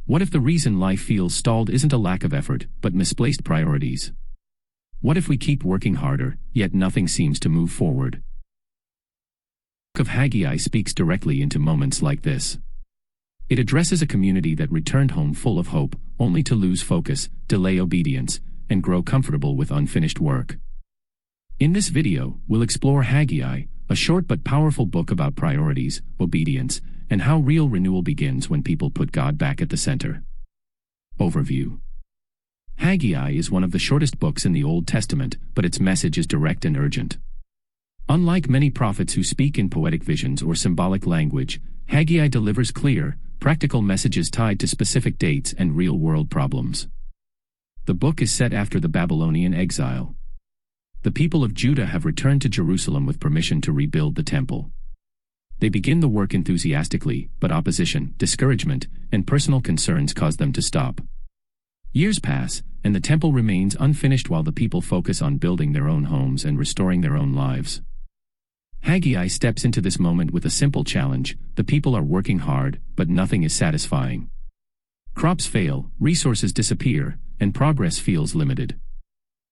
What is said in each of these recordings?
What if the reason life feels stalled isn't a lack of effort, but misplaced priorities? What if we keep working harder, yet nothing seems to move forward? The book of Haggai speaks directly into moments like this. It addresses a community that returned home full of hope, only to lose focus, delay obedience, and grow comfortable with unfinished work. In this video, we'll explore Haggai, a short but powerful book about priorities, obedience, and how real renewal begins when people put God back at the center. Overview. Haggai is one of the shortest books in the Old Testament, but its message is direct and urgent. Unlike many prophets who speak in poetic visions or symbolic language, Haggai delivers clear, practical messages tied to specific dates and real-world problems. The book is set after the Babylonian exile. The people of Judah have returned to Jerusalem with permission to rebuild the temple. They begin the work enthusiastically, but opposition, discouragement, and personal concerns cause them to stop. Years pass, and the temple remains unfinished while the people focus on building their own homes and restoring their own lives. Haggai steps into this moment with a simple challenge: the people are working hard, but nothing is satisfying. Crops fail, resources disappear, and progress feels limited.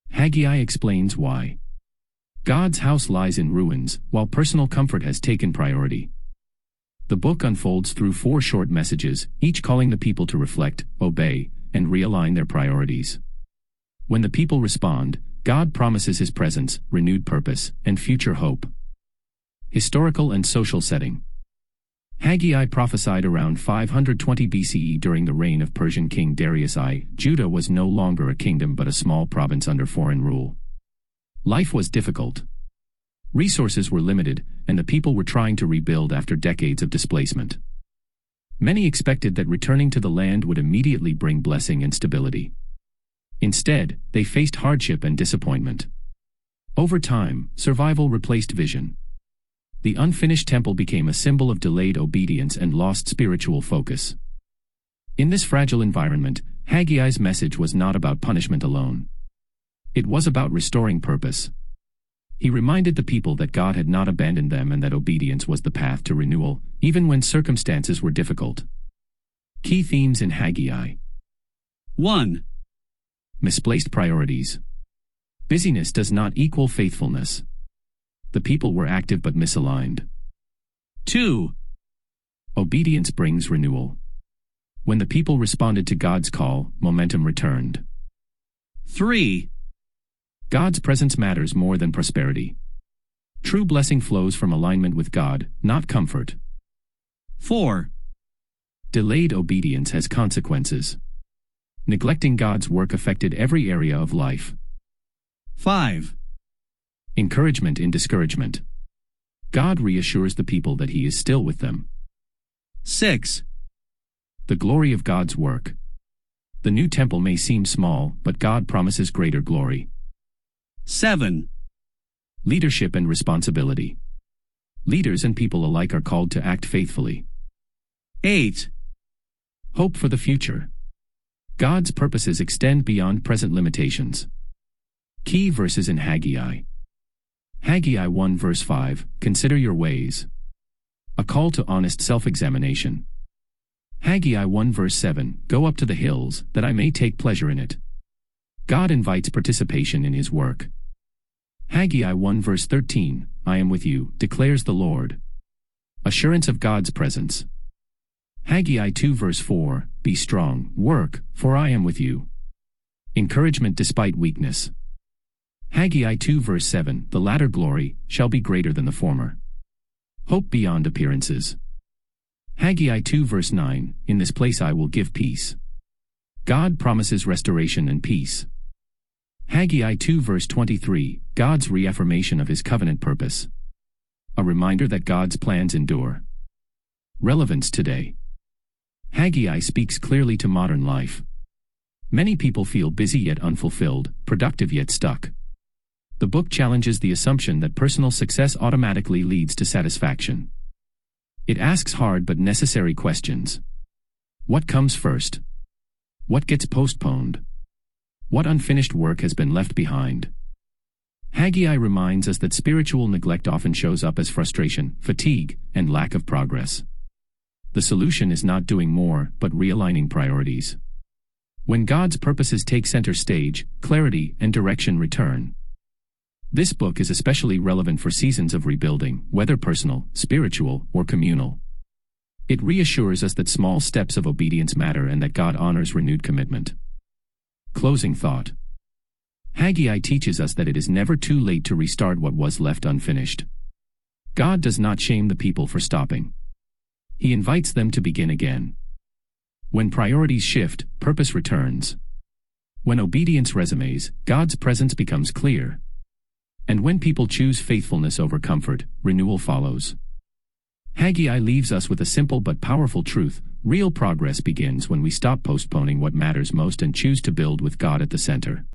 Haggai explains why. God's house lies in ruins, while personal comfort has taken priority. The book unfolds through 4 short messages, each calling the people to reflect, obey, and realign their priorities. When the people respond, God promises His presence, renewed purpose, and future hope. Historical and social setting. Haggai prophesied around 520 BCE during the reign of Persian king Darius I. Judah was no longer a kingdom but a small province under foreign rule. Life was difficult. Resources were limited, and the people were trying to rebuild after decades of displacement. Many expected that returning to the land would immediately bring blessing and stability. Instead, they faced hardship and disappointment. Over time, survival replaced vision. The unfinished temple became a symbol of delayed obedience and lost spiritual focus. In this fragile environment, Haggai's message was not about punishment alone. It was about restoring purpose. He reminded the people that God had not abandoned them and that obedience was the path to renewal, even when circumstances were difficult. Key themes in Haggai. 1. Misplaced priorities. Busyness does not equal faithfulness. The people were active but misaligned. 2. Obedience brings renewal. When the people responded to God's call, momentum returned. 3. God's presence matters more than prosperity. True blessing flows from alignment with God, not comfort. 4. Delayed obedience has consequences. Neglecting God's work affected every area of life. 5. Encouragement in discouragement. God reassures the people that He is still with them. 6. The glory of God's work. The new temple may seem small, but God promises greater glory. 7. Leadership and responsibility. Leaders and people alike are called to act faithfully. 8. Hope for the future. God's purposes extend beyond present limitations. Key verses in Haggai. Haggai 1 verse 5, consider your ways. A call to honest self-examination. Haggai 1 verse 7, go up to the hills, that I may take pleasure in it. God invites participation in His work. Haggai 1 verse 13, I am with you, declares the Lord. Assurance of God's presence. Haggai 2 verse 4, be strong, work, for I am with you. Encouragement despite weakness. Haggai 2 verse 7, the latter glory shall be greater than the former. Hope beyond appearances. Haggai 2 verse 9, in this place I will give peace. God promises restoration and peace. Haggai 2 verse 23, God's reaffirmation of His covenant purpose. A reminder that God's plans endure. Relevance Today. Haggai speaks clearly to modern life. Many people feel busy yet unfulfilled, productive yet stuck. The book challenges the assumption that personal success automatically leads to satisfaction. It asks hard but necessary questions. What comes first? What gets postponed? What unfinished work has been left behind? Haggai reminds us that spiritual neglect often shows up as frustration, fatigue, and lack of progress. The solution is not doing more, but realigning priorities. When God's purposes take center stage, clarity and direction return. This book is especially relevant for seasons of rebuilding, whether personal, spiritual, or communal. It reassures us that small steps of obedience matter and that God honors renewed commitment. Closing thought. Haggai teaches us that it is never too late to restart what was left unfinished. God does not shame the people for stopping. He invites them to begin again. When priorities shift, purpose returns. When obedience resumes, God's presence becomes clear. And when people choose faithfulness over comfort, renewal follows. Haggai leaves us with a simple but powerful truth: real progress begins when we stop postponing what matters most and choose to build with God at the center.